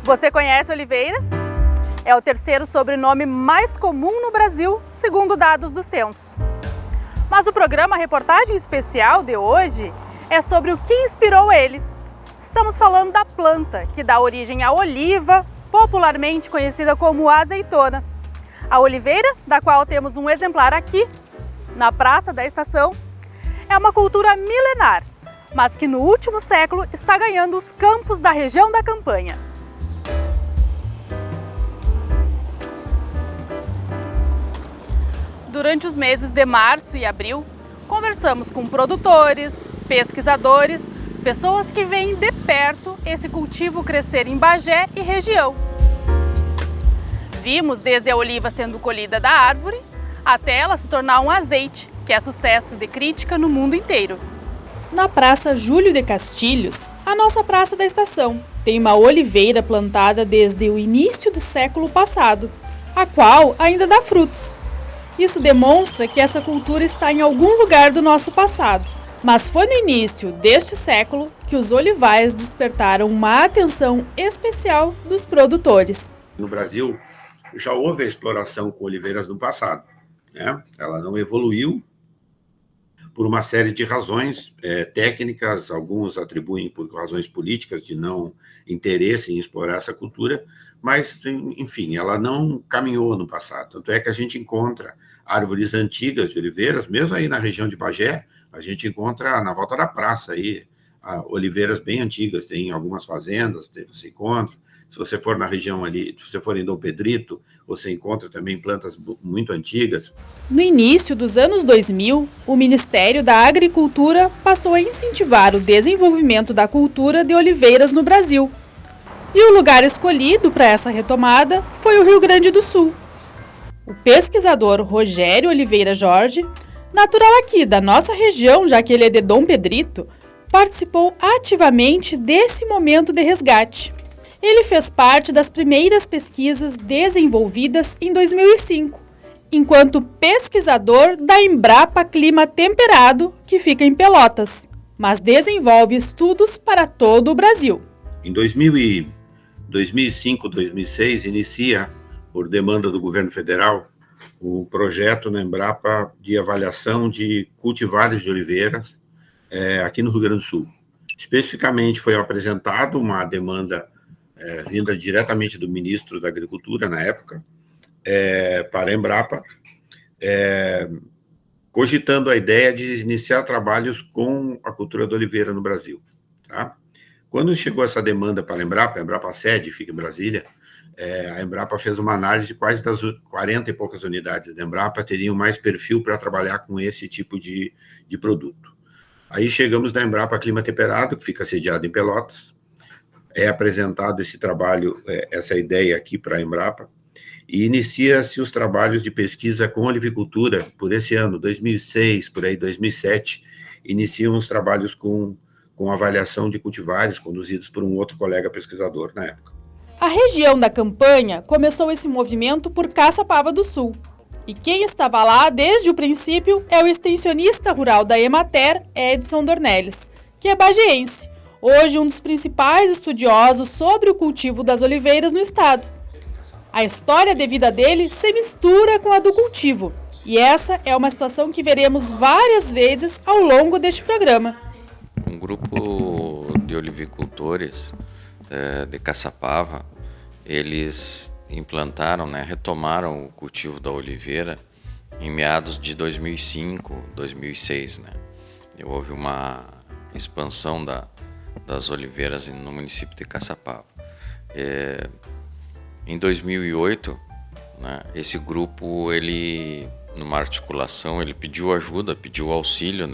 Você conhece Oliveira? É o terceiro sobrenome mais comum no Brasil, segundo dados do censo. Mas o programa Reportagem Especial de hoje é sobre o que inspirou ele. Estamos falando da planta que dá origem à oliva, popularmente conhecida como azeitona. A oliveira, da qual temos um exemplar aqui, na Praça da Estação, é uma cultura milenar, mas que no último século está ganhando os campos da região da Campanha. Durante os meses de março e abril, conversamos com produtores, pesquisadores, pessoas que veem de perto esse cultivo crescer em Bagé e região. Vimos desde a oliva sendo colhida da árvore até ela se tornar um azeite, que é sucesso de crítica no mundo inteiro. Na Praça Júlio de Castilhos, a nossa Praça da Estação, tem uma oliveira plantada desde o início do século passado, a qual ainda dá frutos. Isso demonstra que essa cultura está em algum lugar do nosso passado. Mas foi no início deste século que os olivais despertaram uma atenção especial dos produtores. No Brasil, já houve a exploração com oliveiras no passado, né? Ela não evoluiu por uma série de razões técnicas, alguns atribuem por razões políticas de não interesse em explorar essa cultura, mas, enfim, ela não caminhou no passado. Tanto é que a gente encontra árvores antigas de oliveiras, mesmo aí na região de Bagé, a gente encontra na volta da praça aí, oliveiras bem antigas, tem algumas fazendas, você encontra. Se você for na região ali, se você for em Dom Pedrito, você encontra também plantas muito antigas. No início dos anos 2000, o Ministério da Agricultura passou a incentivar o desenvolvimento da cultura de oliveiras no Brasil. E o lugar escolhido para essa retomada foi o Rio Grande do Sul. O pesquisador Rogério Oliveira Jorge, natural aqui da nossa região, já que ele é de Dom Pedrito, participou ativamente desse momento de resgate. Ele fez parte das primeiras pesquisas desenvolvidas em 2005, enquanto pesquisador da Embrapa Clima Temperado, que fica em Pelotas, mas desenvolve estudos para todo o Brasil. Em 2005, 2006, inicia, por demanda do governo federal, um projeto na Embrapa de avaliação de cultivares de oliveiras aqui no Rio Grande do Sul. Especificamente foi apresentado uma demanda vinda diretamente do ministro da Agricultura, na época, para a Embrapa, cogitando a ideia de iniciar trabalhos com a cultura da oliveira no Brasil. Tá? Quando chegou essa demanda para a Embrapa sede fica em Brasília, a Embrapa fez uma análise de quais das 40 e poucas unidades da Embrapa teriam mais perfil para trabalhar com esse tipo de produto. Aí chegamos na Embrapa Clima Temperado, que fica sediado em Pelotas, é apresentado esse trabalho, essa ideia aqui para a Embrapa, e inicia-se os trabalhos de pesquisa com olivicultura por esse ano, 2006, por aí 2007, iniciam os trabalhos com avaliação de cultivares, conduzidos por um outro colega pesquisador na época. A região da Campanha começou esse movimento por Caçapava do Sul. E quem estava lá desde o princípio é o extensionista rural da Emater, Edson Dornelles, que é bagéense, hoje um dos principais estudiosos sobre o cultivo das oliveiras no estado. A história de vida dele se mistura com a do cultivo, e essa é uma situação que veremos várias vezes ao longo deste programa. Um grupo de olivicultores de Caçapava, eles implantaram, retomaram o cultivo da oliveira em meados de 2005, 2006. Houve uma expansão das oliveiras no município de Caçapava. Em 2008, esse grupo, numa articulação, ele pediu ajuda, pediu auxílio,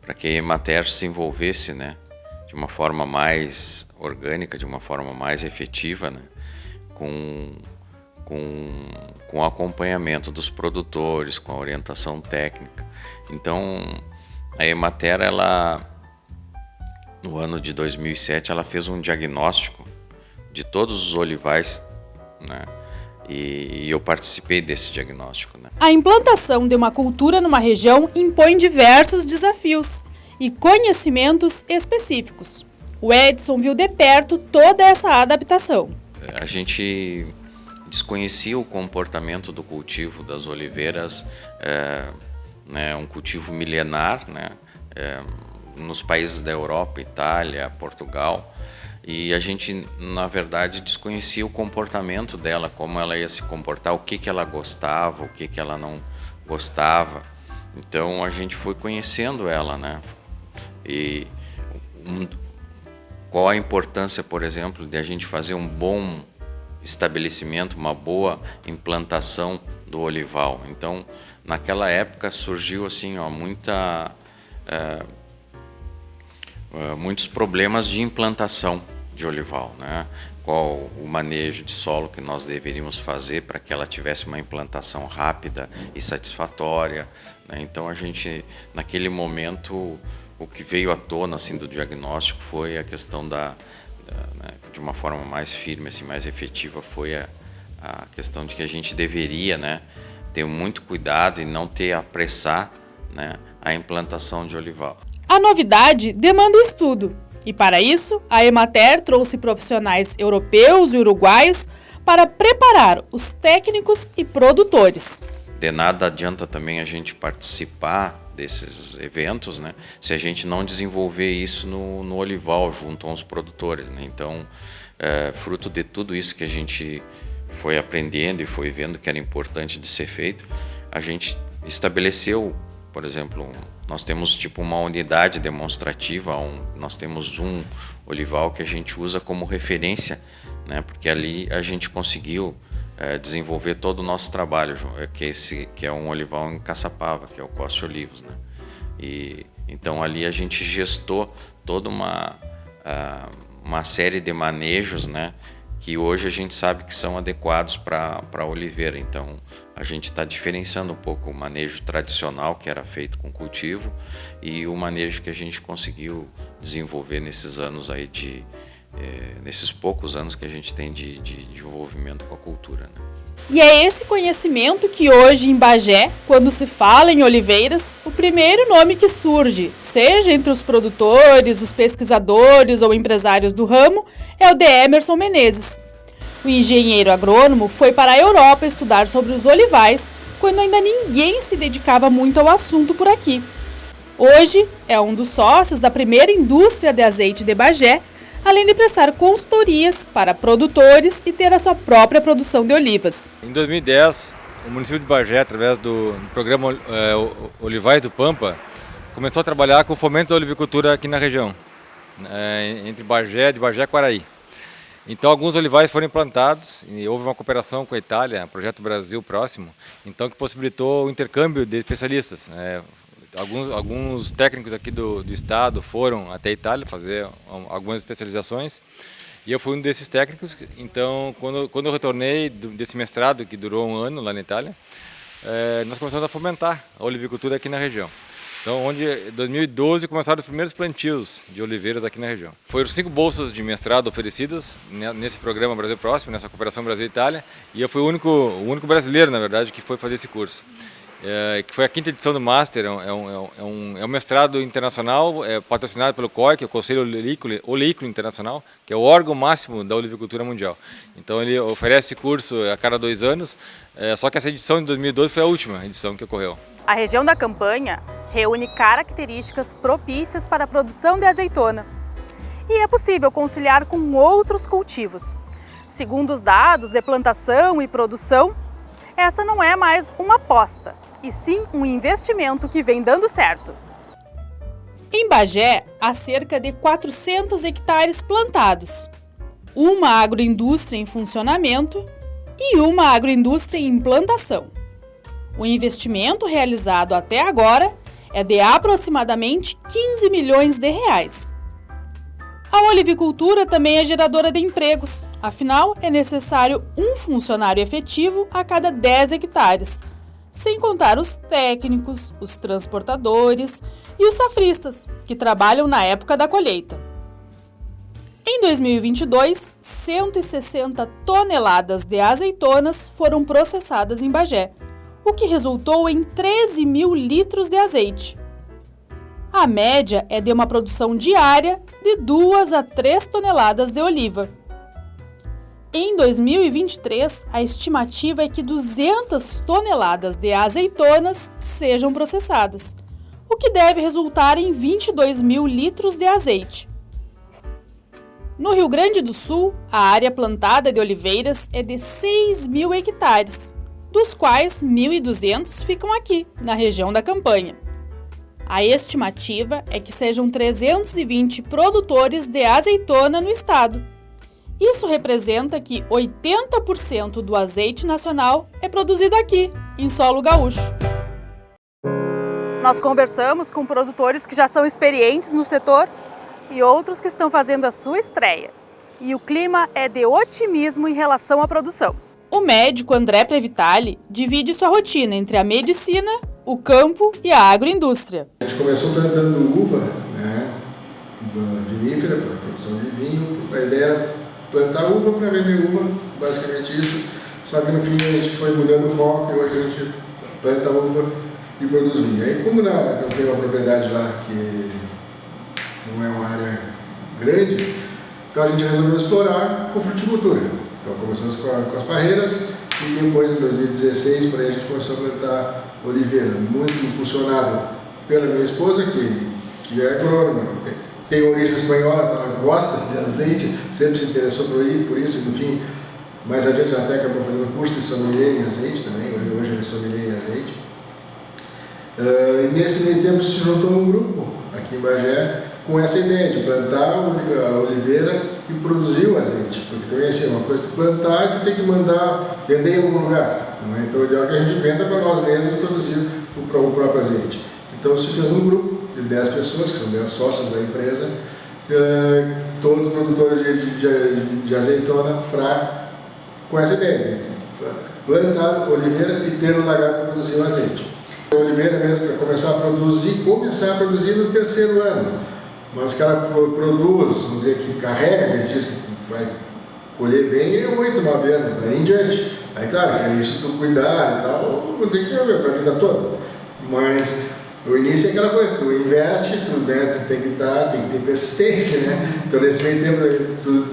para que a Emater se envolvesse, de uma forma mais orgânica, de uma forma mais efetiva, com o acompanhamento dos produtores, com a orientação técnica. Então, a Emater, no ano de 2007, ela fez um diagnóstico de todos os olivais, e eu participei desse diagnóstico. A implantação de uma cultura numa região impõe diversos desafios e conhecimentos específicos. O Edson viu de perto toda essa adaptação. a gente desconhecia o comportamento do cultivo das oliveiras, né, um cultivo milenar, né, nos países da Europa, Itália, Portugal, e a gente, na verdade, desconhecia o comportamento dela, como ela ia se comportar, o que ela gostava, o que ela não gostava. Então a gente foi conhecendo ela, né? E qual a importância, por exemplo, de a gente fazer um bom estabelecimento, uma boa implantação do olival. Então, naquela época surgiu assim, muitos problemas de implantação de olival, né? Qual o manejo de solo que nós deveríamos fazer para que ela tivesse uma implantação rápida e satisfatória, né? Então a gente, naquele momento, o que veio à tona assim, do diagnóstico foi a questão né, de uma forma mais firme, assim, mais efetiva, foi a questão de que a gente deveria, né, ter muito cuidado e não apressar, né, a implantação de olival. A novidade demanda estudo, e para isso, a Emater trouxe profissionais europeus e uruguaios para preparar os técnicos e produtores. De nada adianta também a gente participar desses eventos, né, se a gente não desenvolver isso no olival junto aos produtores, né? Então, fruto de tudo isso que a gente foi aprendendo e foi vendo que era importante de ser feito, a gente estabeleceu, por exemplo, nós temos tipo uma unidade demonstrativa, nós temos um olival que a gente usa como referência, né, porque ali a gente conseguiu desenvolver todo o nosso trabalho, que é um olival em Caçapava, que é o Coste Olivos, né? E então ali a gente gestou toda uma série de manejos, né, que hoje a gente sabe que são adequados para a oliveira. Então a gente está diferenciando um pouco o manejo tradicional que era feito com cultivo e o manejo que a gente conseguiu desenvolver nesses anos aí nesses poucos anos que a gente tem de envolvimento com a cultura, né? E é esse conhecimento que hoje em Bagé, quando se fala em oliveiras, o primeiro nome que surge, seja entre os produtores, os pesquisadores ou empresários do ramo, é o de Emerson Menezes. O engenheiro agrônomo foi para a Europa estudar sobre os olivais, quando ainda ninguém se dedicava muito ao assunto por aqui. Hoje é um dos sócios da primeira indústria de azeite de Bagé, além de prestar consultorias para produtores e ter a sua própria produção de olivas. Em 2010, o município de Bagé, através do programa Olivais do Pampa, começou a trabalhar com o fomento da olivicultura aqui na região, entre Bagé e Quaraí. Então, alguns olivais foram implantados e houve uma cooperação com a Itália, Projeto Brasil Próximo, então que possibilitou o intercâmbio de especialistas. Alguns técnicos aqui do estado foram até a Itália fazer algumas especializações e eu fui um desses técnicos. Então, quando eu retornei desse mestrado, que durou 1 ano lá na Itália, nós começamos a fomentar a olivicultura aqui na região. Então, em 2012 começaram os primeiros plantios de oliveiras aqui na região. Foram 5 bolsas de mestrado oferecidas nesse programa Brasil Próximo, nessa cooperação Brasil-Itália, e eu fui o único brasileiro, na verdade, que foi fazer esse curso. Que foi a 5ª edição do Master, é um mestrado internacional patrocinado pelo COI, que é o Conselho Oleícola Internacional, que é o órgão máximo da olivicultura mundial. Então ele oferece esse curso a cada 2 anos, só que essa edição de 2012 foi a última edição que ocorreu. A região da Campanha reúne características propícias para a produção de azeitona. E é possível conciliar com outros cultivos. Segundo os dados de plantação e produção, essa não é mais uma aposta, e sim um investimento que vem dando certo. Em Bagé, há cerca de 400 hectares plantados, uma agroindústria em funcionamento e uma agroindústria em implantação. O investimento realizado até agora é de aproximadamente 15 milhões de reais. A olivicultura também é geradora de empregos, afinal é necessário um funcionário efetivo a cada 10 hectares, sem contar os técnicos, os transportadores e os safristas, que trabalham na época da colheita. Em 2022, 160 toneladas de azeitonas foram processadas em Bagé, o que resultou em 13 mil litros de azeite. A média é de uma produção diária de 2 a 3 toneladas de oliva. Em 2023, a estimativa é que 200 toneladas de azeitonas sejam processadas, o que deve resultar em 22 mil litros de azeite. No Rio Grande do Sul, a área plantada de oliveiras é de 6 mil hectares, dos quais 1.200 ficam aqui, na região da Campanha. A estimativa é que sejam 320 produtores de azeitona no estado. Isso representa que 80% do azeite nacional é produzido aqui, em solo gaúcho. Nós conversamos com produtores que já são experientes no setor e outros que estão fazendo a sua estreia. E o clima é de otimismo em relação à produção. O médico André Previtali divide sua rotina entre a medicina, o campo e a agroindústria. A gente começou plantando uva, né, vinífera, para produção de vinho. A ideia era plantar uva para vender uva, basicamente isso. Só que no fim a gente foi mudando o foco e hoje a gente planta uva e produz vinho. Aí como eu tenho uma propriedade lá que não é uma área grande, então a gente resolveu explorar com fruticultura. Então começamos com as parreiras e depois em 2016 por aí a gente começou a plantar oliveira, muito impulsionado pela minha esposa que é agrônoma, tem origem espanhola, então ela gosta de azeite, sempre se interessou por isso e no fim, mais adiante ela até acabou fazendo curso de sommelier em azeite também, hoje ele é sommelier em azeite. E nesse meio tempo se juntou um grupo aqui em Bagé com essa ideia de plantar a oliveira e produzir o azeite, porque também assim, uma coisa de plantar e tu tem que mandar vender em algum lugar, não é? Então o ideal é que a gente venda para nós mesmos e produzir o próprio azeite. Então se fez um grupo de 10 pessoas, que são 10 sócios da empresa, todos produtores de azeitona com essa ideia, de plantar oliveira e ter um lagar para produzir o azeite. A oliveira mesmo para começar a produzir no terceiro ano, mas que ela produz, vamos dizer que carrega, a gente diz que vai colher bem em 8, 9 anos, daí em diante. Aí claro, que é isso tu cuidar e tal, vou dizer que é para a vida toda. Mas o início é aquela coisa, tu investe, tu tem que ter persistência, né? Então nesse meio tempo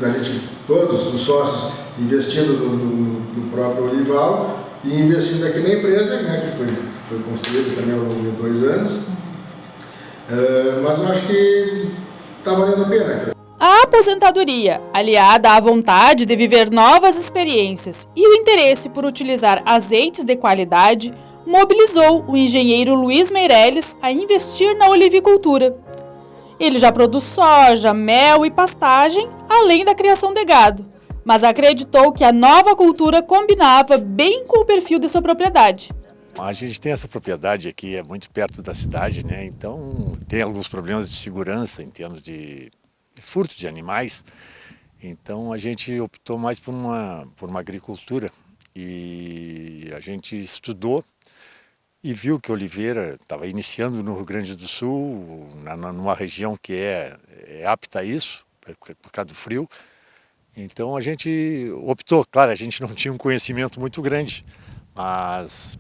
a gente, todos os sócios investindo no próprio olival e investindo aqui na empresa, né, que foi construída também ao longo de 2 anos. Mas eu acho que está valendo a pena. A aposentadoria, aliada à vontade de viver novas experiências e o interesse por utilizar azeites de qualidade, mobilizou o engenheiro Luiz Meirelles a investir na olivicultura. Ele já produz soja, mel e pastagem, além da criação de gado, mas acreditou que a nova cultura combinava bem com o perfil de sua propriedade. A gente tem essa propriedade aqui, é muito perto da cidade, né? Então tem alguns problemas de segurança em termos de furto de animais. Então a gente optou mais por uma agricultura e a gente estudou e viu que oliveira estava iniciando no Rio Grande do Sul, numa região que é apta a isso, por causa do frio. Então a gente optou, claro, a gente não tinha um conhecimento muito grande, mas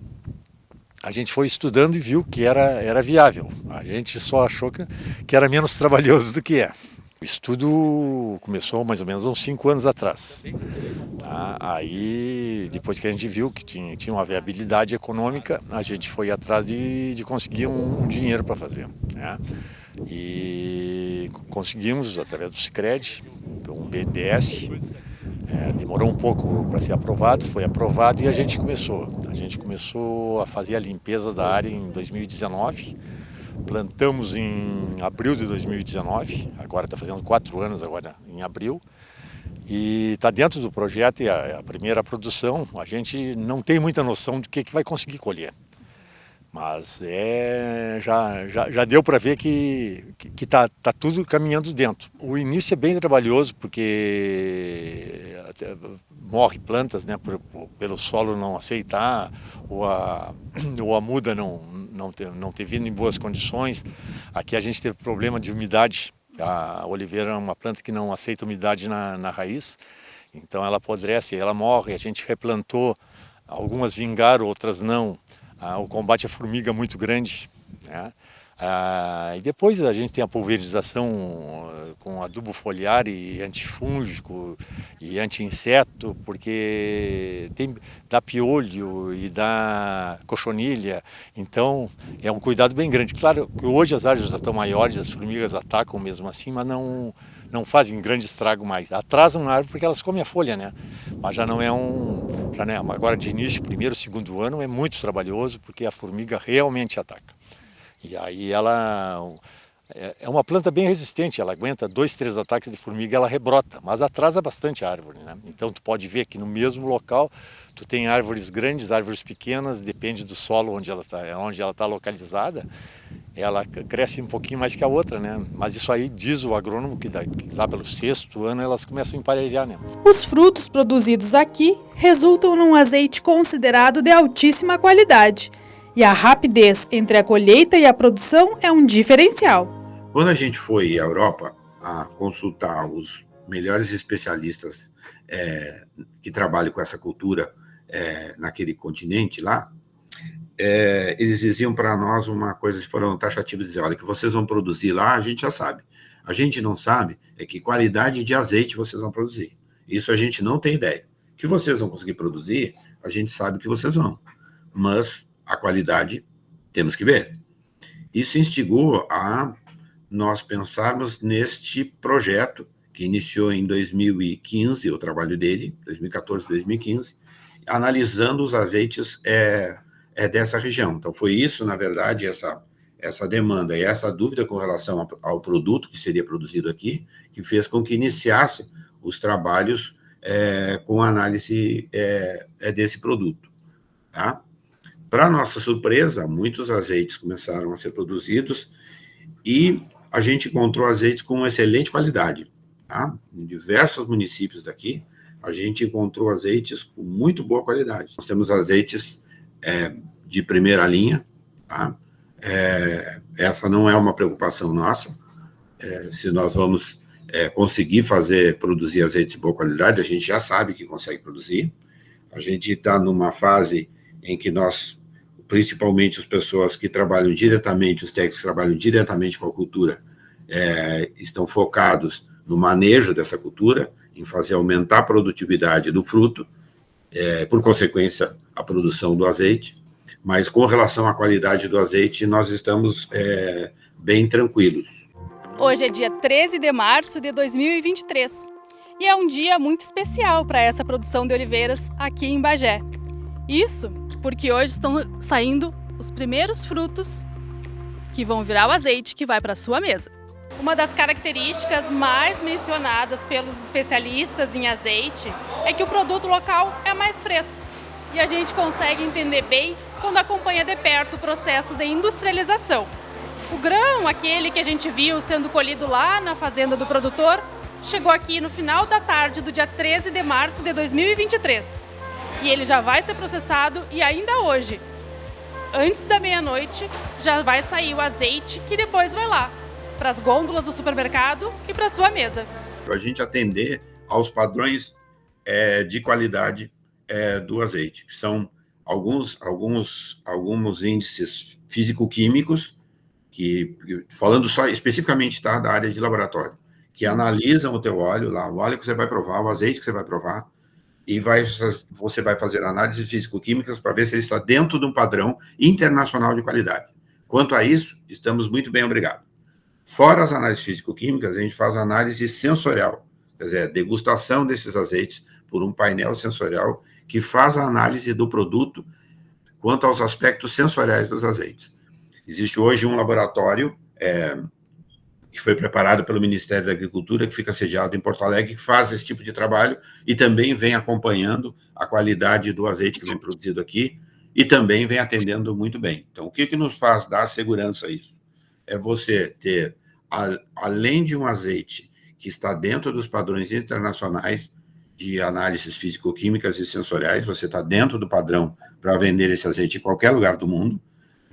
a gente foi estudando e viu que era viável. A gente só achou que era menos trabalhoso do que é. O estudo começou mais ou menos uns 5 anos atrás. Tá? Aí, depois que a gente viu que tinha uma viabilidade econômica, a gente foi atrás de conseguir um dinheiro para fazer. Né? E conseguimos, através do Sicredi, um BNDES. Demorou um pouco para ser aprovado, foi aprovado e a gente começou a fazer a limpeza da área em 2019, plantamos em abril de 2019, agora está fazendo 4 anos agora em abril, e está dentro do projeto e a primeira produção, a gente não tem muita noção do que vai conseguir colher. Mas já deu para ver que tá tudo caminhando dentro. O início é bem trabalhoso porque morre plantas, né, pelo solo não aceitar, ou a muda não ter vindo em boas condições. Aqui a gente teve problema de umidade. A oliveira é uma planta que não aceita umidade na raiz, então ela apodrece, ela morre. A gente replantou, algumas vingaram, outras não. O combate à formiga é muito grande, né? E depois a gente tem a pulverização com adubo foliar e antifúngico e anti-inseto, porque dá piolho e dá cochonilha, então é um cuidado bem grande. Claro que hoje as árvores já estão maiores, as formigas atacam mesmo assim, mas não fazem grande estrago mais. Atrasam a árvore porque elas comem a folha, né? Mas já não é agora de início, primeiro, segundo ano, é muito trabalhoso porque a formiga realmente ataca. E aí ela é uma planta bem resistente, ela aguenta 2, 3 ataques de formiga, ela rebrota, mas atrasa bastante a árvore, né? Então tu pode ver que no mesmo local tu tem árvores grandes, árvores pequenas, depende do solo onde ela está localizada, ela cresce um pouquinho mais que a outra, né? Mas isso aí diz o agrônomo que lá pelo 6º ano elas começam a emparelhar, né? Os frutos produzidos aqui resultam num azeite considerado de altíssima qualidade. E a rapidez entre a colheita e a produção é um diferencial. Quando a gente foi à Europa a consultar os melhores especialistas que trabalham com essa cultura naquele continente lá, eles diziam para nós uma coisa, foram taxativos, dizer, olha, que vocês vão produzir lá, a gente já sabe. A gente não sabe que qualidade de azeite vocês vão produzir. Isso a gente não tem ideia. Que vocês vão conseguir produzir, a gente sabe que vocês vão. Mas a qualidade, temos que ver. Isso instigou a nós pensarmos neste projeto, que iniciou em 2015, o trabalho dele, 2014, 2015, analisando os azeites dessa região. Então, foi isso, na verdade, essa demanda e essa dúvida com relação ao produto que seria produzido aqui, que fez com que iniciasse os trabalhos com análise desse produto, tá? Para nossa surpresa, muitos azeites começaram a ser produzidos e a gente encontrou azeites com excelente qualidade. Tá? Em diversos municípios daqui, a gente encontrou azeites com muito boa qualidade. Nós temos azeites de primeira linha. Tá? Essa não é uma preocupação nossa. Se nós vamos conseguir produzir azeites de boa qualidade, a gente já sabe que consegue produzir. A gente está numa fase em que nós, principalmente as pessoas que trabalham diretamente, os técnicos que trabalham diretamente com a cultura, estão focados no manejo dessa cultura, em fazer aumentar a produtividade do fruto, por consequência, a produção do azeite, mas com relação à qualidade do azeite, nós estamos bem tranquilos. Hoje é dia 13 de março de 2023 e é um dia muito especial para essa produção de oliveiras aqui em Bagé. Isso porque hoje estão saindo os primeiros frutos que vão virar o azeite que vai para a sua mesa. Uma das características mais mencionadas pelos especialistas em azeite é que o produto local é mais fresco. E a gente consegue entender bem quando acompanha de perto o processo de industrialização. O grão, aquele que a gente viu sendo colhido lá na fazenda do produtor, chegou aqui no final da tarde do dia 13 de março de 2023. E ele já vai ser processado e ainda hoje, antes da meia-noite, já vai sair o azeite que depois vai lá para as gôndolas do supermercado e para a sua mesa. Para a gente atender aos padrões de qualidade do azeite, que são alguns índices físico-químicos, que, falando só especificamente da área de laboratório, que analisam o teu óleo, lá, o óleo que você vai provar, o azeite que você vai provar, e você vai fazer análises físico-químicas para ver se ele está dentro de um padrão internacional de qualidade. Quanto a isso, estamos muito bem, obrigado. Fora as análises físico-químicas, a gente faz análise sensorial, quer dizer, degustação desses azeites por um painel sensorial que faz a análise do produto quanto aos aspectos sensoriais dos azeites. Existe hoje um laboratório que foi preparado pelo Ministério da Agricultura, que fica sediado em Porto Alegre, que faz esse tipo de trabalho e também vem acompanhando a qualidade do azeite que vem produzido aqui e também vem atendendo muito bem. Então, o que nos faz dar segurança a isso? É você ter, além de um azeite que está dentro dos padrões internacionais de análises físico-químicas e sensoriais, você está dentro do padrão para vender esse azeite em qualquer lugar do mundo,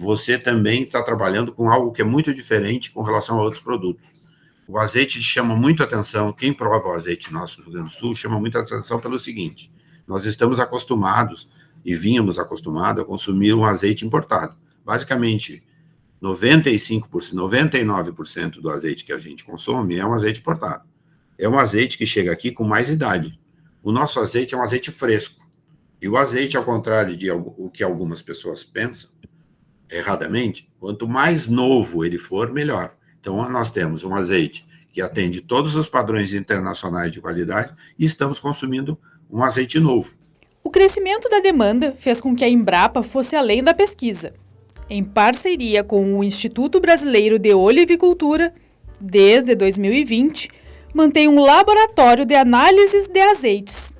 você também está trabalhando com algo que é muito diferente com relação a outros produtos. O azeite chama muito atenção, quem prova o azeite nosso do Rio Grande do Sul chama muita atenção pelo seguinte: nós estamos acostumados, e vínhamos acostumados, a consumir um azeite importado. Basicamente, 95%, 99% do azeite que a gente consome é um azeite importado. É um azeite que chega aqui com mais idade. O nosso azeite é um azeite fresco. E o azeite, ao contrário de o que algumas pessoas pensam, erradamente, quanto mais novo ele for, melhor. Então, nós temos um azeite que atende todos os padrões internacionais de qualidade e estamos consumindo um azeite novo. O crescimento da demanda fez com que a Embrapa fosse além da pesquisa. Em parceria com o Instituto Brasileiro de Olivicultura, desde 2020, mantém um laboratório de análises de azeites.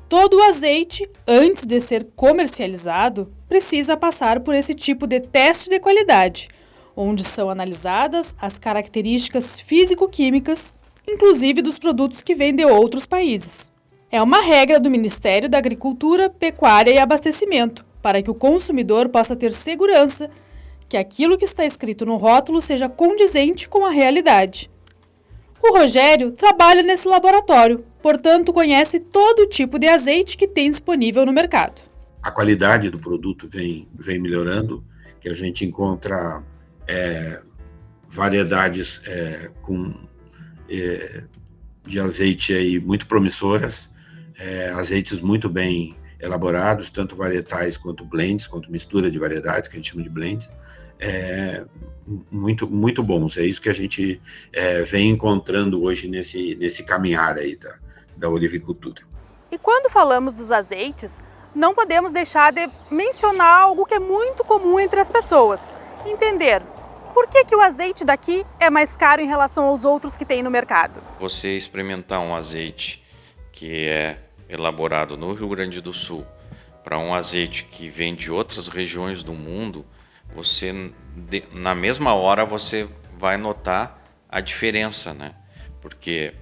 Todo o azeite, antes de ser comercializado, precisa passar por esse tipo de teste de qualidade, onde são analisadas as características físico-químicas, inclusive dos produtos que vêm de outros países. É uma regra do Ministério da Agricultura, Pecuária e Abastecimento, para que o consumidor possa ter segurança que aquilo que está escrito no rótulo seja condizente com a realidade. O Rogério trabalha nesse laboratório, portanto conhece todo tipo de azeite que tem disponível no mercado. A qualidade do produto vem melhorando, que a gente encontra variedades de azeite aí muito promissoras, azeites muito bem elaborados, tanto varietais quanto blends, quanto mistura de variedades, que a gente chama de blends, muito, muito bons. É isso que a gente vem encontrando hoje nesse caminhar aí da olivicultura. E quando falamos dos azeites, não podemos deixar de mencionar algo que é muito comum entre as pessoas. Entender por que o azeite daqui é mais caro em relação aos outros que tem no mercado. Você experimentar um azeite que é elaborado no Rio Grande do Sul para um azeite que vem de outras regiões do mundo, você, na mesma hora, você vai notar a diferença, né? Porque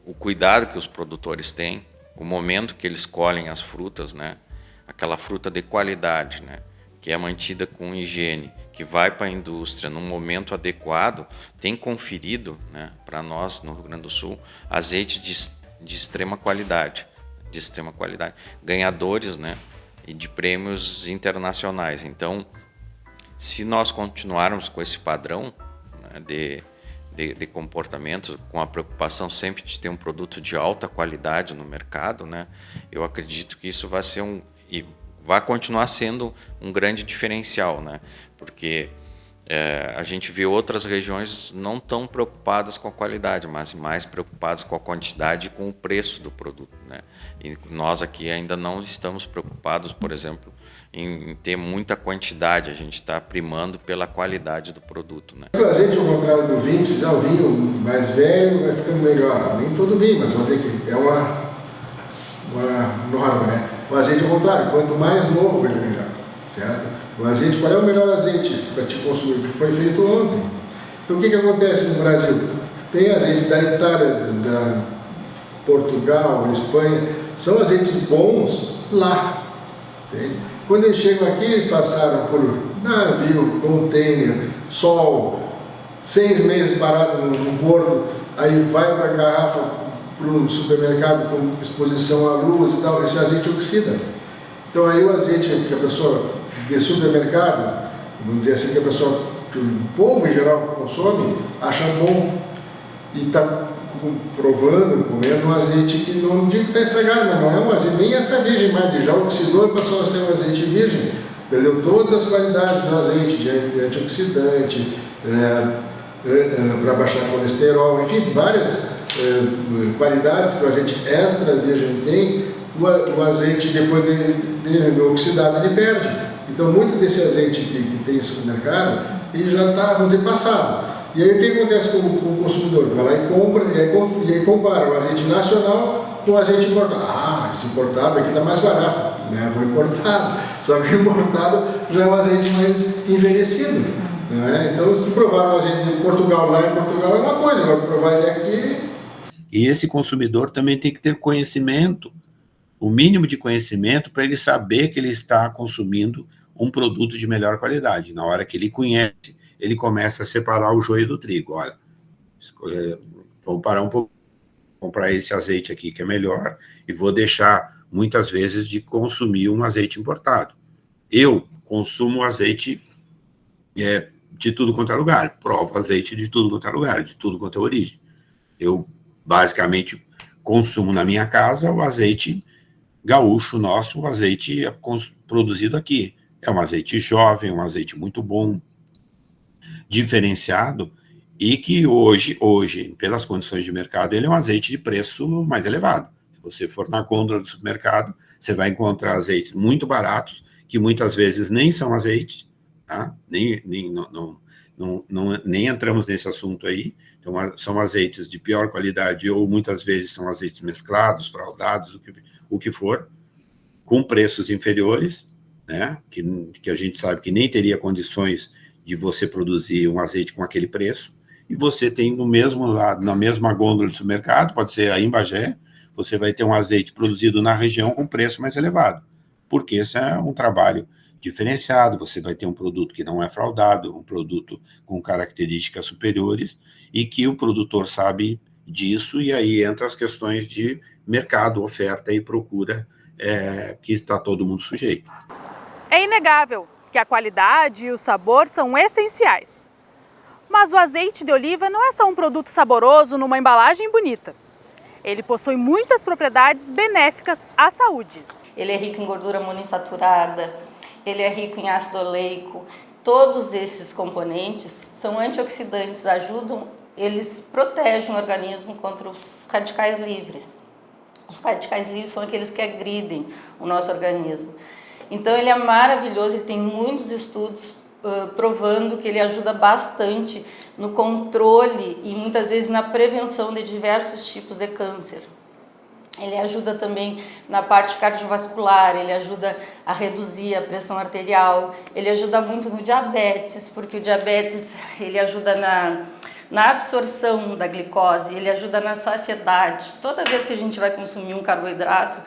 o cuidado que os produtores têm, o momento que eles colhem as frutas, né? Aquela fruta de qualidade, né? Que é mantida com higiene, que vai para a indústria no momento adequado, tem conferido, né, para nós no Rio Grande do Sul azeite de extrema qualidade, ganhadores, né, e de prêmios internacionais. Então, se nós continuarmos com esse padrão, né, de comportamento, com a preocupação sempre de ter um produto de alta qualidade no mercado, né, eu acredito que isso vai ser vai continuar sendo um grande diferencial, né? Porque a gente vê outras regiões não tão preocupadas com a qualidade, mas mais preocupadas com a quantidade e com o preço do produto, né? E nós aqui ainda não estamos preocupados, por exemplo, em ter muita quantidade, a gente está primando pela qualidade do produto, né? O azeite, ao contrário do vinho, se já o vinho mais velho vai ficando melhor. Nem todo vinho, mas vamos dizer que é uma norma, né? O azeite ao contrário, quanto mais novo ele é melhor, certo? O azeite, qual é o melhor azeite para te consumir? Que foi feito ontem. Então o que acontece no Brasil? Tem azeite da Itália, da Portugal, Espanha, são azeites bons lá. Entende? Quando eles chegam aqui, eles passaram por navio, container, sol, 6 meses parado no porto, aí vai para a garrafa, para um supermercado com exposição à luz e tal, esse azeite oxida. Então aí o azeite que a pessoa de supermercado, vamos dizer assim, que o povo em geral que consome, acha bom e está provando, comendo um azeite que não digo que está estragado, mas não é um azeite nem extra virgem mais, ele já oxidou e passou a ser um azeite virgem. Perdeu todas as qualidades do azeite, de antioxidante, para baixar colesterol, enfim, várias qualidades que o azeite extra virgem tem, o azeite depois de oxidado ele perde. Então muito desse azeite que tem no supermercado, ele já está, vamos dizer, passado. E aí o que acontece com o consumidor? Vai lá e compra, e aí compara o azeite nacional com o azeite importado. Ah, esse importado aqui está mais barato, né? Vou importado. Só que o importado já é um azeite mais envelhecido. Né? Então se provar o azeite de Portugal lá em Portugal é uma coisa, agora provar ele aqui... E esse consumidor também tem que ter conhecimento, o mínimo de conhecimento para ele saber que ele está consumindo um produto de melhor qualidade. Na hora que ele conhece, ele começa a separar o joio do trigo. Olha, vamos parar um pouco, comprar esse azeite aqui que é melhor e vou deixar muitas vezes de consumir um azeite importado. Eu consumo azeite de tudo quanto é lugar. Provo azeite de tudo quanto é lugar, de tudo quanto é origem. Eu, basicamente, consumo na minha casa o azeite gaúcho nosso, o azeite produzido aqui. É um azeite jovem, um azeite muito bom, diferenciado, e que hoje, pelas condições de mercado, ele é um azeite de preço mais elevado. Se você for na gôndola do supermercado, você vai encontrar azeites muito baratos, que muitas vezes nem são azeite, tá? Nem entramos nesse assunto aí. Então, são azeites de pior qualidade, ou muitas vezes são azeites mesclados, fraudados, o que for, com preços inferiores, né? Que a gente sabe que nem teria condições de você produzir um azeite com aquele preço, e você tem no mesmo lado, na mesma gôndola do supermercado, pode ser aí em Bagé, você vai ter um azeite produzido na região com preço mais elevado, porque esse é um trabalho diferenciado, você vai ter um produto que não é fraudado, um produto com características superiores, e que o produtor sabe disso, e aí entra as questões de mercado, oferta e procura, que está todo mundo sujeito. É inegável que a qualidade e o sabor são essenciais. Mas o azeite de oliva não é só um produto saboroso numa embalagem bonita. Ele possui muitas propriedades benéficas à saúde. Ele é rico em gordura monoinsaturada, ele é rico em ácido oleico. Todos esses componentes são antioxidantes, eles protegem o organismo contra os radicais livres. Os radicais livres são aqueles que agridem o nosso organismo. Então ele é maravilhoso, ele tem muitos estudos provando que ele ajuda bastante no controle e muitas vezes na prevenção de diversos tipos de câncer. Ele ajuda também na parte cardiovascular, ele ajuda a reduzir a pressão arterial, ele ajuda muito no diabetes, porque o diabetes ele ajuda na absorção da glicose, ele ajuda na saciedade. Toda vez que a gente vai consumir um carboidrato,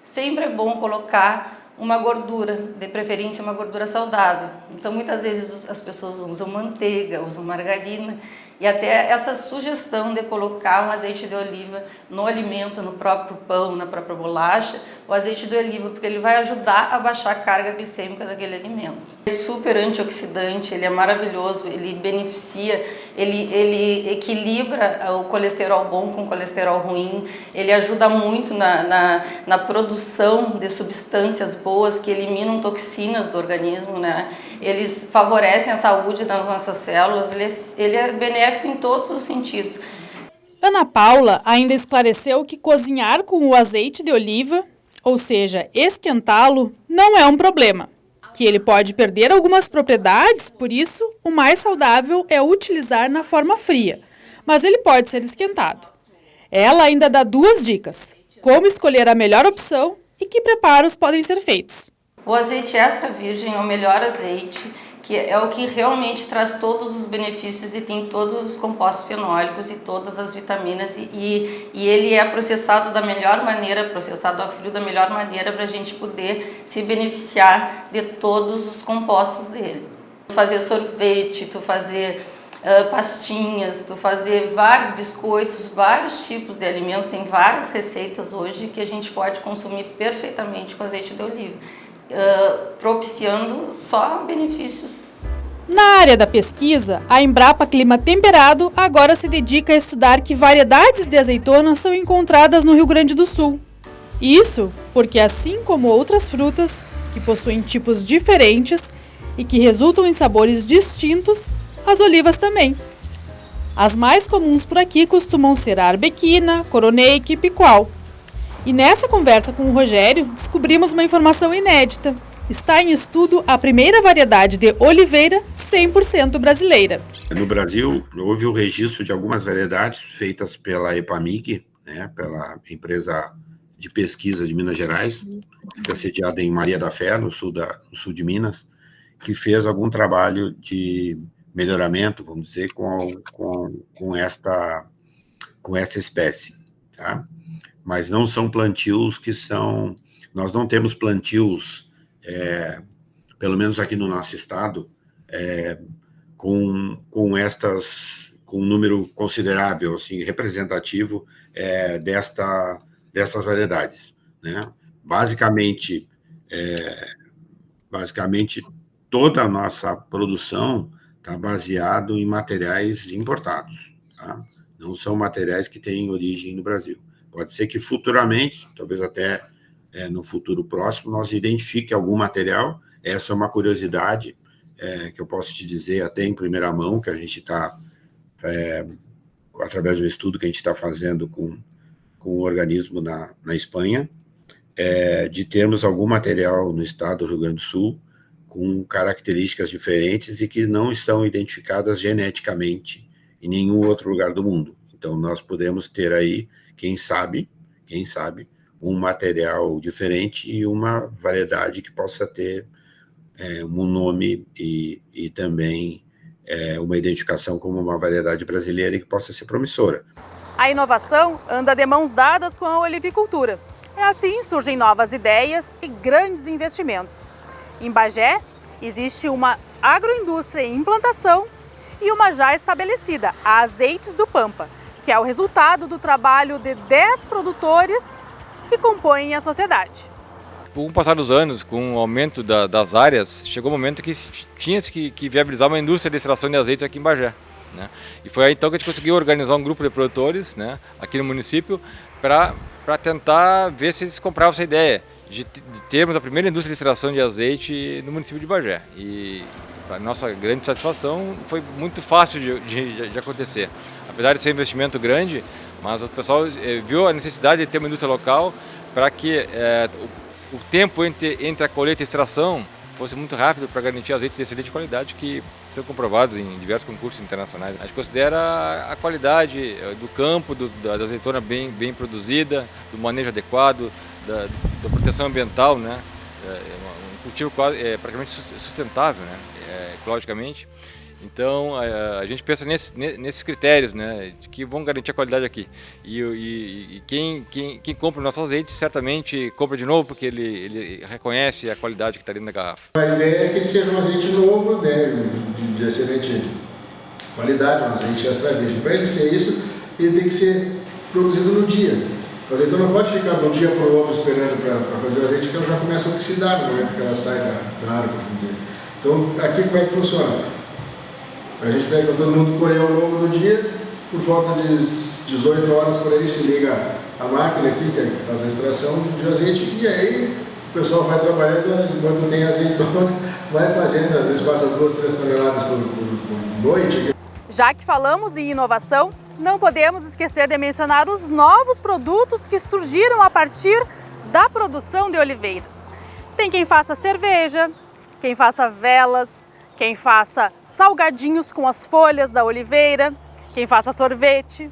sempre é bom colocar uma gordura, de preferência uma gordura saudável. Então muitas vezes as pessoas usam manteiga, usam margarina, e até essa sugestão de colocar um azeite de oliva no alimento, no próprio pão, na própria bolacha, o azeite de oliva, porque ele vai ajudar a baixar a carga glicêmica daquele alimento. É super antioxidante, ele é maravilhoso, ele beneficia, ele equilibra o colesterol bom com o colesterol ruim, ele ajuda muito na produção de substâncias boas que eliminam toxinas do organismo, né? Eles favorecem a saúde das nossas células, ele é benéfico em todos os sentidos. Ana Paula ainda esclareceu que cozinhar com o azeite de oliva, ou seja, esquentá-lo, não é um problema. Que ele pode perder algumas propriedades, por isso o mais saudável é utilizar na forma fria, mas ele pode ser esquentado. Ela ainda dá 2 dicas: como escolher a melhor opção e que preparos podem ser feitos. O azeite extra virgem é o melhor azeite, que é o que realmente traz todos os benefícios e tem todos os compostos fenólicos e todas as vitaminas, e ele é processado da melhor maneira, processado a frio da melhor maneira para a gente poder se beneficiar de todos os compostos dele. Fazer sorvete, tu fazer pastinhas, tu fazer vários biscoitos, vários tipos de alimentos, tem várias receitas hoje que a gente pode consumir perfeitamente com azeite de oliva, propiciando só benefícios. Na área da pesquisa, a Embrapa Clima Temperado agora se dedica a estudar que variedades de azeitonas são encontradas no Rio Grande do Sul. Isso porque, assim como outras frutas, que possuem tipos diferentes e que resultam em sabores distintos, as olivas também. As mais comuns por aqui costumam ser a arbequina, coroneike e picual. E nessa conversa com o Rogério, descobrimos uma informação inédita. Está em estudo a primeira variedade de oliveira 100% brasileira. No Brasil, houve o registro de algumas variedades feitas pela EPAMIG, né, pela empresa de pesquisa de Minas Gerais, que fica sediada em Maria da Fé, no sul de Minas, que fez algum trabalho de melhoramento, vamos dizer, com esta espécie, tá? Mas não são plantios que são... Nós não temos plantios, pelo menos aqui no nosso estado, com um número considerável, assim, representativo dessas variedades, né? Basicamente, toda a nossa produção está baseado em materiais importados, tá? Não são materiais que têm origem no Brasil. Pode ser que futuramente, talvez até no futuro próximo, nós identifique algum material. Essa é uma curiosidade que eu posso te dizer até em primeira mão, que a gente está, através de um estudo que a gente está fazendo com um organismo na Espanha, de termos algum material no estado do Rio Grande do Sul com características diferentes e que não estão identificadas geneticamente em nenhum outro lugar do mundo. Então, nós podemos ter aí, quem sabe, um material diferente e uma variedade que possa ter um nome e também uma identificação como uma variedade brasileira e que possa ser promissora. A inovação anda de mãos dadas com a olivicultura. Assim surgem novas ideias e grandes investimentos. Em Bagé, existe uma agroindústria em implantação e uma já estabelecida, a Azeites do Pampa, que é o resultado do trabalho de 10 produtores que compõem a sociedade. Com o passar dos anos, com o aumento das áreas, chegou o momento que tinha-se que viabilizar uma indústria de extração de azeites aqui em Bagé, né? E foi aí então que a gente conseguiu organizar um grupo de produtores, né, aqui no município para tentar ver se eles compravam essa ideia de termos a primeira indústria de extração de azeite no município de Bagé. E, para nossa grande satisfação, foi muito fácil de acontecer. Apesar de ser um investimento grande, mas o pessoal viu a necessidade de ter uma indústria local para que o tempo entre a colheita e a extração fosse muito rápido para garantir azeites de excelente qualidade que são comprovados em diversos concursos internacionais. A gente considera a qualidade do campo, da azeitona bem produzida, do manejo adequado, da proteção ambiental, né? Um cultivo praticamente sustentável, né? Ecologicamente. Então a gente pensa nesses critérios, né, que vão garantir a qualidade aqui. E quem compra o nosso azeite certamente compra de novo porque ele reconhece a qualidade que está dentro da garrafa. A ideia é que seja um azeite novo, né, de excelente qualidade, um azeite extra virgem. Para ele ser isso, ele tem que ser produzido no dia. O azeitona não pode ficar de um dia para o outro esperando para fazer o azeite, porque ela já começa a oxidar no momento que ela sai da árvore. Então, aqui como é que funciona? A gente pega todo mundo colher ao longo do dia, por volta de 18 horas por aí se liga a máquina aqui, que faz a extração de azeite, e aí o pessoal vai trabalhando, enquanto tem azeitona, vai fazendo, às vezes passa 2, 3 toneladas por noite. Já que falamos em inovação, não podemos esquecer de mencionar os novos produtos que surgiram a partir da produção de oliveiras. Tem quem faça cerveja, quem faça velas, quem faça salgadinhos com as folhas da oliveira, quem faça sorvete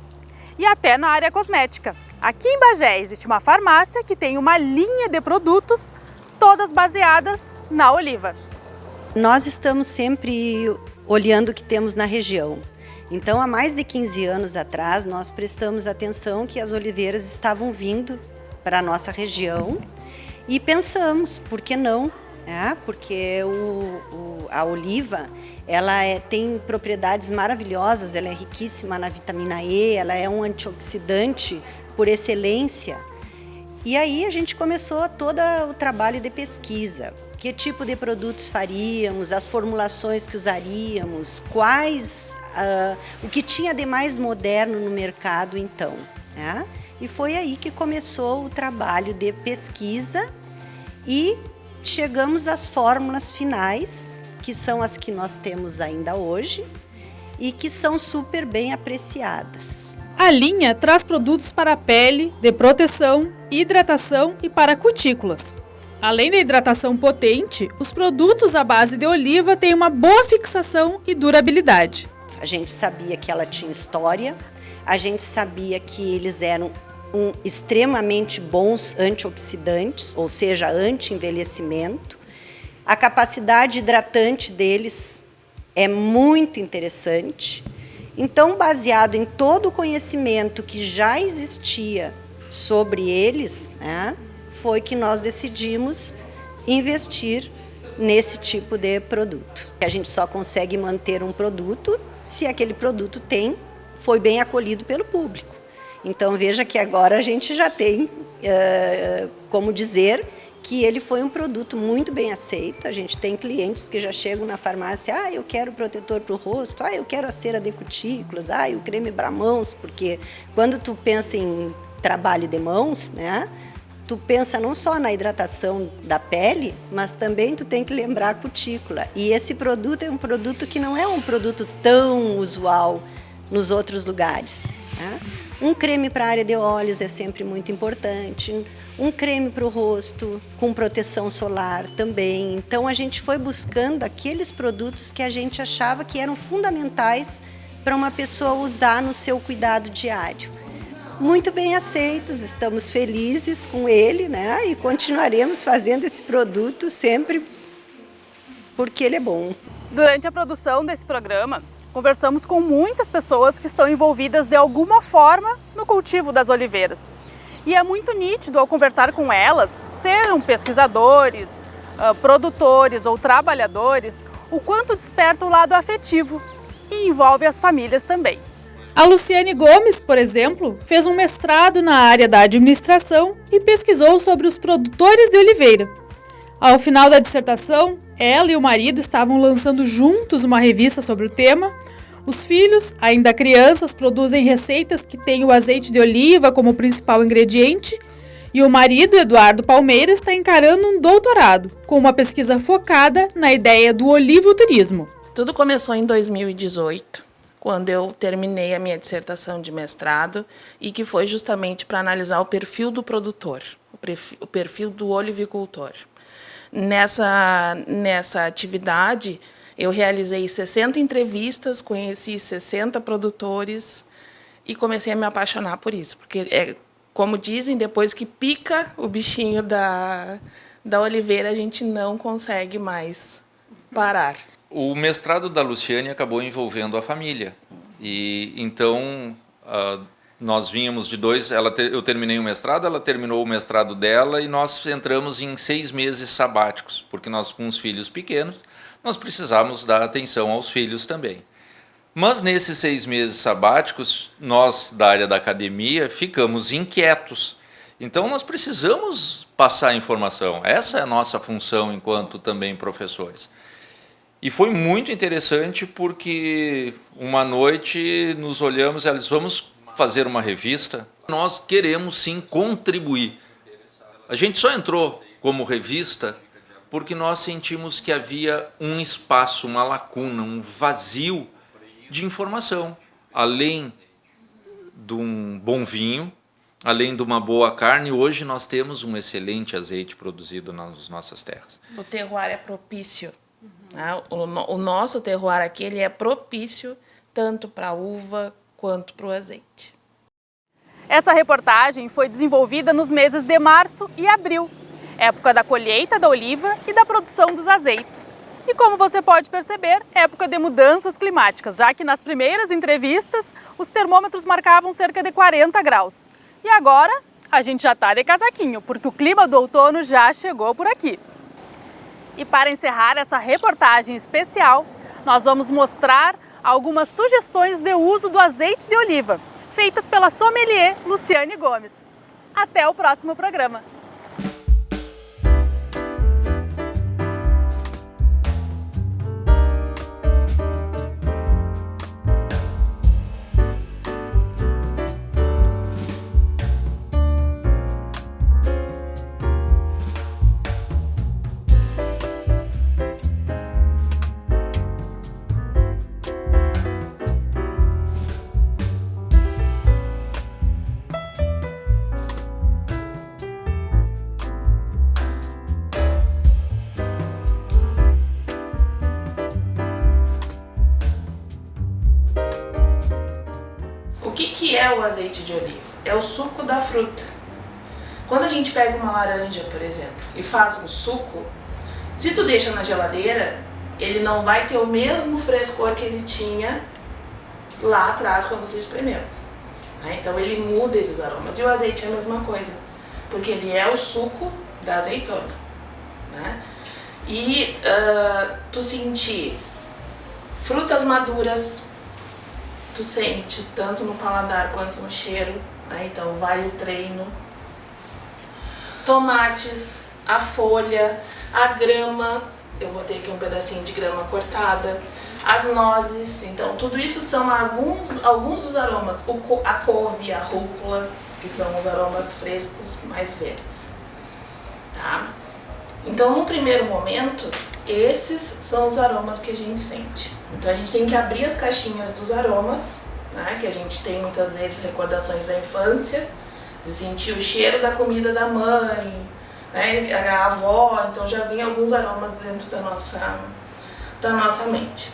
e até na área cosmética. Aqui em Bagé existe uma farmácia que tem uma linha de produtos, todas baseadas na oliva. Nós estamos sempre olhando o que temos na região. Então, há mais de 15 anos atrás, nós prestamos atenção que as oliveiras estavam vindo para a nossa região e pensamos, por que não? Porque a oliva ela tem propriedades maravilhosas, ela é riquíssima na vitamina E, ela é um antioxidante por excelência. E aí a gente começou todo o trabalho de pesquisa. Que tipo de produtos faríamos, as formulações que usaríamos, o que tinha de mais moderno no mercado então. Né? E foi aí que começou o trabalho de pesquisa e chegamos às fórmulas finais, que são as que nós temos ainda hoje e que são super bem apreciadas. A linha traz produtos para a pele, de proteção, hidratação e para cutículas. Além da hidratação potente, os produtos à base de oliva têm uma boa fixação e durabilidade. A gente sabia que ela tinha história, a gente sabia que eles eram extremamente bons antioxidantes, ou seja, anti-envelhecimento. A capacidade hidratante deles é muito interessante. Então, baseado em todo o conhecimento que já existia sobre eles, né, foi que nós decidimos investir nesse tipo de produto. A gente só consegue manter um produto se aquele produto foi bem acolhido pelo público. Então, veja que agora a gente já tem como dizer que ele foi um produto muito bem aceito. A gente tem clientes que já chegam na farmácia, eu quero protetor para o rosto, eu quero a cera de cutículas, o creme para mãos, porque quando tu pensa em trabalho de mãos, né, tu pensa não só na hidratação da pele, mas também tu tem que lembrar a cutícula. E esse produto é um produto que não é um produto tão usual nos outros lugares, né? Um creme para a área de olhos é sempre muito importante, um creme para o rosto com proteção solar também. Então a gente foi buscando aqueles produtos que a gente achava que eram fundamentais para uma pessoa usar no seu cuidado diário. Muito bem aceitos, estamos felizes com ele, né? E continuaremos fazendo esse produto sempre porque ele é bom. Durante a produção desse programa, conversamos com muitas pessoas que estão envolvidas de alguma forma no cultivo das oliveiras. E é muito nítido ao conversar com elas, sejam pesquisadores, produtores ou trabalhadores, o quanto desperta o lado afetivo e envolve as famílias também. A Luciane Gomes, por exemplo, fez um mestrado na área da administração e pesquisou sobre os produtores de oliveira. Ao final da dissertação, ela e o marido estavam lançando juntos uma revista sobre o tema. Os filhos, ainda crianças, produzem receitas que têm o azeite de oliva como principal ingrediente. E o marido, Eduardo Palmeira, está encarando um doutorado, com uma pesquisa focada na ideia do olivoturismo. Tudo começou em 2018, quando eu terminei a minha dissertação de mestrado, e que foi justamente para analisar o perfil do produtor, o perfil do olivicultor. Nessa atividade, eu realizei 60 entrevistas, conheci 60 produtores e comecei a me apaixonar por isso. Porque, como dizem, depois que pica o bichinho da oliveira, a gente não consegue mais parar. O mestrado da Luciane acabou envolvendo a família. E então, nós vínhamos de dois, eu terminei o mestrado, ela terminou o mestrado dela e nós entramos em 6 meses sabáticos, porque nós, com os filhos pequenos, nós precisávamos dar atenção aos filhos também. Mas nesses 6 meses sabáticos, nós da área da academia ficamos inquietos. Então nós precisamos passar informação, essa é a nossa função enquanto também professores. E foi muito interessante porque uma noite nos olhamos e eles vamos fazer uma revista, nós queremos sim contribuir. A gente só entrou como revista porque nós sentimos que havia um espaço, uma lacuna, um vazio de informação. Além de um bom vinho, além de uma boa carne, hoje nós temos um excelente azeite produzido nas nossas terras. O terroir é propício. O nosso terroir aqui ele é propício tanto para a uva quanto para o azeite. Essa reportagem foi desenvolvida nos meses de março e abril, época da colheita da oliva e da produção dos azeites. E como você pode perceber, época de mudanças climáticas, já que nas primeiras entrevistas os termômetros marcavam cerca de 40 graus. E agora a gente já está de casaquinho, porque o clima do outono já chegou por aqui. E para encerrar essa reportagem especial, nós vamos mostrar algumas sugestões de uso do azeite de oliva, feitas pela sommelier Luciane Gomes. Até o próximo programa! O que é o azeite de oliva? É o suco da fruta. Quando a gente pega uma laranja, por exemplo, e faz um suco, se tu deixa na geladeira, ele não vai ter o mesmo frescor que ele tinha lá atrás quando tu espremeu. Então ele muda esses aromas. E o azeite é a mesma coisa, porque ele é o suco da azeitona. E tu sentir frutas maduras, tu sente tanto no paladar quanto no cheiro, então vale o treino. Tomates a folha, a grama, eu botei aqui um pedacinho de grama cortada, as nozes, então tudo isso são alguns dos aromas, a couve, a rúcula, que são os aromas frescos mais verdes, tá? Então, no primeiro momento, esses são os aromas que a gente sente. Então, a gente tem que abrir as caixinhas dos aromas, né, que a gente tem muitas vezes recordações da infância, de sentir o cheiro da comida da mãe, né, a avó, então já vem alguns aromas dentro da nossa mente.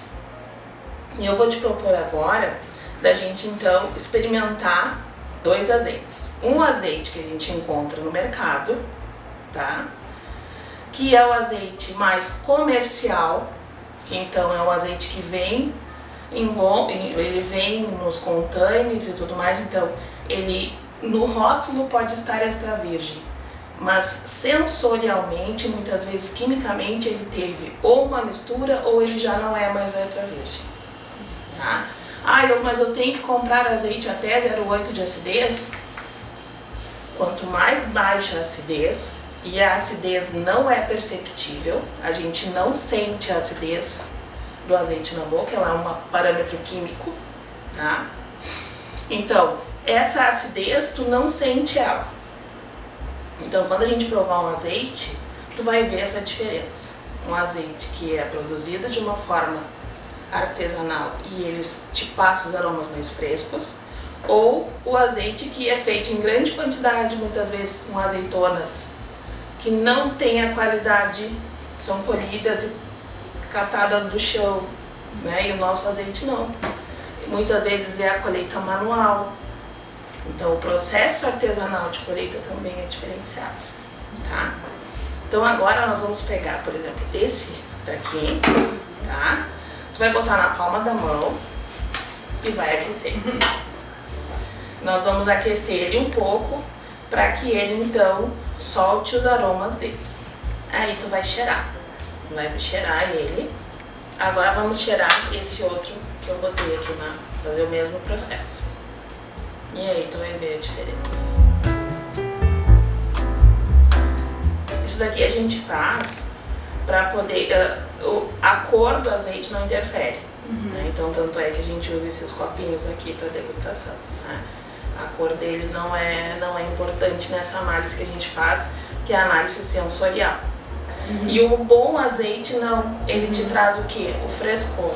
E eu vou te propor agora da gente então experimentar 2 azeites. Um azeite que a gente encontra no mercado, tá? Que é o azeite mais comercial, que então é o azeite que vem ele vem nos containers e tudo mais, então ele no rótulo pode estar extra virgem, mas sensorialmente, muitas vezes quimicamente, ele teve ou uma mistura ou ele já não é mais o extra virgem, tá? Mas eu tenho que comprar azeite até 0,8 de acidez? Quanto mais baixa a acidez, e a acidez não é perceptível, a gente não sente a acidez do azeite na boca, ela é um parâmetro químico, tá? Então, essa acidez, tu não sente ela. Então, quando a gente provar um azeite, tu vai ver essa diferença. Um azeite que é produzido de uma forma artesanal e eles te passam os aromas mais frescos, ou o azeite que é feito em grande quantidade, muitas vezes com azeitonas que não tem a qualidade, são colhidas e catadas do chão, né? E o nosso azeite não. Muitas vezes é a colheita manual. Então o processo artesanal de colheita também é diferenciado, tá? Então agora nós vamos pegar, por exemplo, esse daqui, tá? Tu vai botar na palma da mão e vai aquecer. Nós vamos aquecer ele um pouco para que ele então solte os aromas dele. Aí tu vai cheirar. Vai cheirar ele. Agora vamos cheirar esse outro que eu botei aqui fazer o mesmo processo. E aí tu vai ver a diferença. Isso daqui a gente faz para poder... a cor do azeite não interfere. Né? Então tanto é que a gente usa esses copinhos aqui para degustação. Né? A cor dele não é importante nessa análise que a gente faz, que é a análise sensorial. E o bom azeite não, ele te traz o quê? O frescor.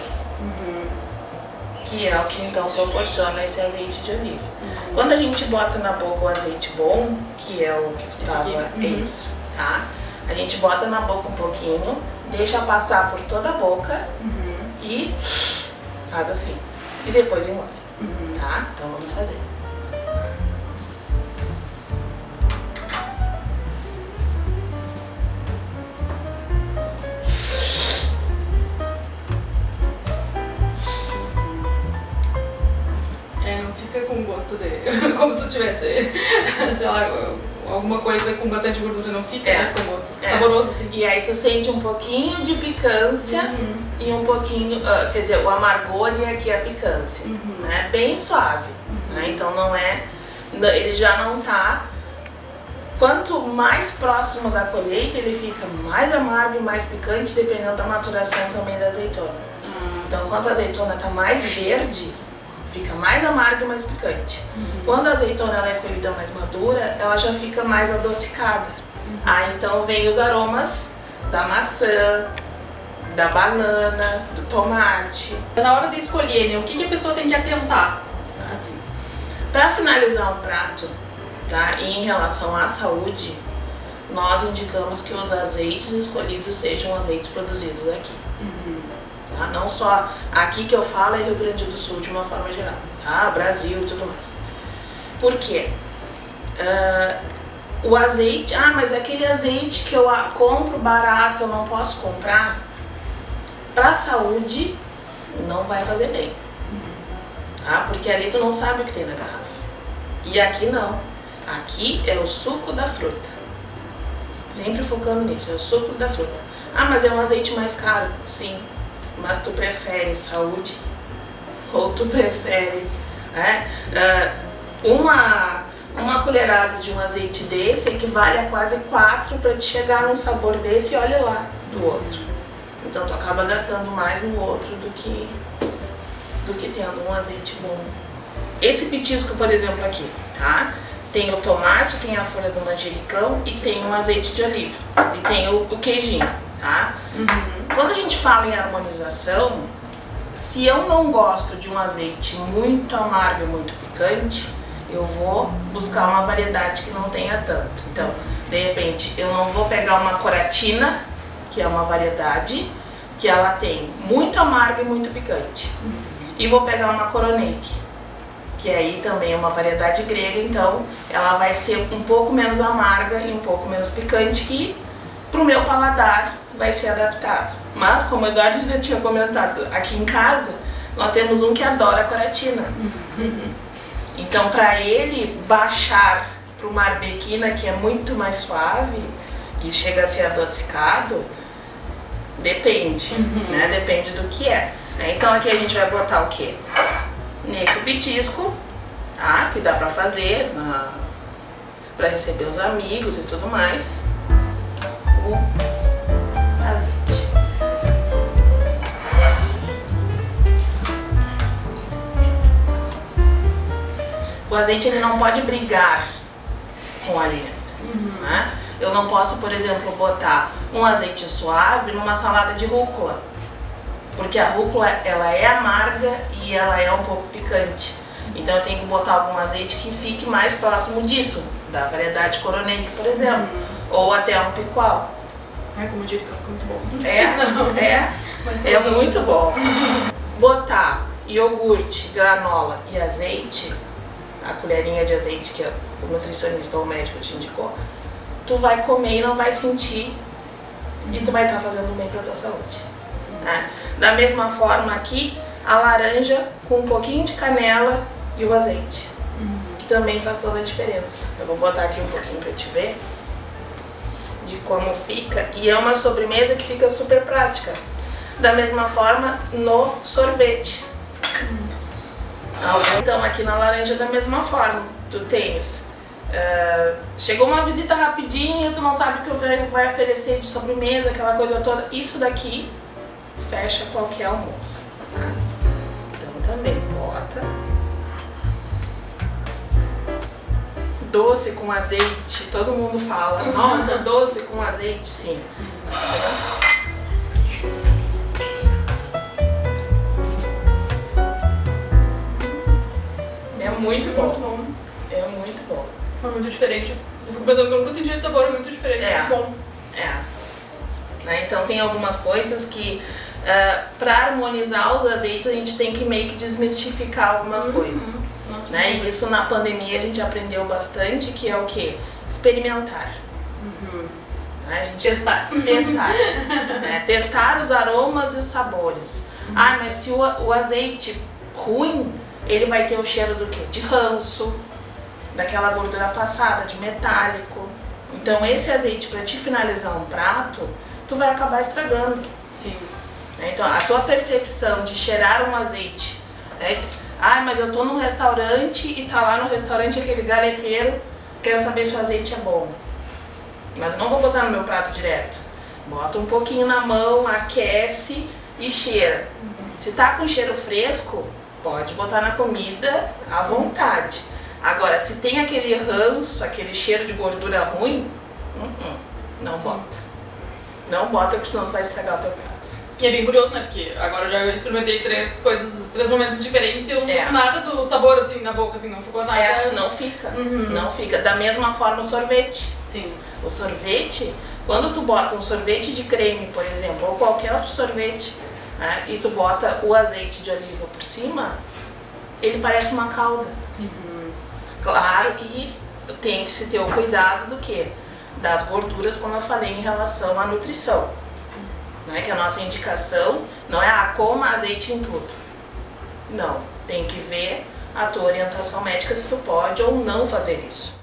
Que é o que então proporciona esse azeite de oliva. Quando a gente bota na boca o azeite bom, que é o que tu tava, é isso, tá? A gente bota na boca um pouquinho, deixa passar por toda a boca e faz assim. E depois engole, tá? Então vamos fazer. Não fica com gosto de... como se tivesse, sei lá, alguma coisa com bastante gordura, não fica com gosto saboroso, assim. E aí tu sente um pouquinho de picância e um pouquinho, quer dizer, o amargor e aqui a picância, né? Bem suave, né? Então não é, ele já não tá, quanto mais próximo da colheita ele fica mais amargo e mais picante, dependendo da maturação também da azeitona. Então quando a azeitona tá mais verde, fica mais amarga e mais picante. Quando a azeitona ela é colhida mais madura, ela já fica mais adocicada. Aí então vem os aromas da maçã, da banana, do tomate. Na hora de escolher, né, o que a pessoa tem que atentar? Assim, para finalizar um prato, tá, e em relação à saúde, nós indicamos que os azeites escolhidos sejam azeites produzidos aqui. Tá? Não só aqui que eu falo é Rio Grande do Sul de uma forma geral, tá? Brasil e tudo mais. Por quê? O azeite, mas aquele azeite que eu compro barato eu não posso comprar, para a saúde não vai fazer bem, tá? Porque ali tu não sabe o que tem na garrafa. E aqui não, aqui é o suco da fruta, sempre focando nisso, é o suco da fruta. Mas é um azeite mais caro, sim, mas tu prefere saúde ou tu prefere uma Uma colherada de um azeite desse equivale a quase 4 para te chegar num sabor desse e olha lá do outro. Então tu acaba gastando mais no outro do que tendo um azeite bom. Esse petisco, por exemplo, aqui, tá? Tem o tomate, tem a folha do manjericão e tem um azeite de oliva. E tem o queijinho, tá? Quando a gente fala em harmonização, se eu não gosto de um azeite muito amargo e muito picante, eu vou buscar uma variedade que não tenha tanto. Então, de repente, eu não vou pegar uma coratina, que é uma variedade, que ela tem muito amargo e muito picante. E vou pegar uma coroneque, que aí também é uma variedade grega, então ela vai ser um pouco menos amarga e um pouco menos picante, que pro meu paladar vai ser adaptado. Mas, como o Eduardo já tinha comentado, aqui em casa nós temos um que adora coratina. Então, para ele baixar para uma arbequina, que é muito mais suave e chega a ser adocicado, depende, né? Depende do que é. Então aqui a gente vai botar o quê? Nesse petisco, tá? Que dá para fazer para receber os amigos e tudo mais. O azeite. O azeite ele não pode brigar com o alimento, né? Eu não posso, por exemplo, botar um azeite suave numa salada de rúcula, porque a rúcula ela é amarga e ela é um pouco picante. Então eu tenho que botar algum azeite que fique mais próximo disso, da variedade coroneque, por exemplo, ou até um picual. Como dica, muito bom. É muito bom. Botar iogurte, granola e azeite, a colherinha de azeite que o nutricionista ou o médico te indicou, tu vai comer e não vai sentir e tu vai estar fazendo bem para tua saúde. Né? Da mesma forma aqui, a laranja com um pouquinho de canela e o azeite, que também faz toda a diferença. Eu vou botar aqui um pouquinho para te ver de como fica, e é uma sobremesa que fica super prática. Da mesma forma no sorvete. Então aqui na laranja da mesma forma, tu tens chegou uma visita rapidinha, tu não sabe o que vai oferecer de sobremesa, aquela coisa toda, isso daqui fecha qualquer almoço, tá? Então também bota doce com azeite, todo mundo fala, nossa, doce com azeite, sim. É muito bom. É muito bom. É muito diferente. Eu fico pensando que eu nunca senti esse sabor muito diferente. É. Muito bom. Né? Então tem algumas coisas que para harmonizar os azeites a gente tem que meio que desmistificar algumas coisas. Nossa, né? E isso na pandemia a gente aprendeu bastante, que é o quê? Experimentar. Né? A gente Testar. Né? Testar os aromas e os sabores. Mas se o azeite ruim, ele vai ter o cheiro do quê? De ranço, daquela gordura passada, de metálico. Então esse azeite, para te finalizar um prato, tu vai acabar estragando. Sim. Então a tua percepção de cheirar um azeite, né? Mas eu tô num restaurante e tá lá no restaurante aquele galeteiro, quero saber se o azeite é bom. Mas eu não vou botar no meu prato direto. Bota um pouquinho na mão, aquece e cheira. Se tá com cheiro fresco, pode botar na comida à vontade. Agora, se tem aquele ranço, aquele cheiro de gordura ruim, não bota. Não bota, porque senão tu vai estragar o teu prato. E é bem curioso, né? Porque agora eu já experimentei três momentos diferentes e nada do sabor assim na boca, assim, não ficou nada. Não fica. Não fica. Da mesma forma o sorvete. Sim. O sorvete, quando tu bota um sorvete de creme, por exemplo, ou qualquer outro sorvete, né, e tu bota o azeite de oliva por cima, ele parece uma calda. Claro que tem que se ter o cuidado do quê? Das gorduras, como eu falei, em relação à nutrição. Não é que a nossa indicação não é coma azeite em tudo. Não, tem que ver a tua orientação médica se tu pode ou não fazer isso.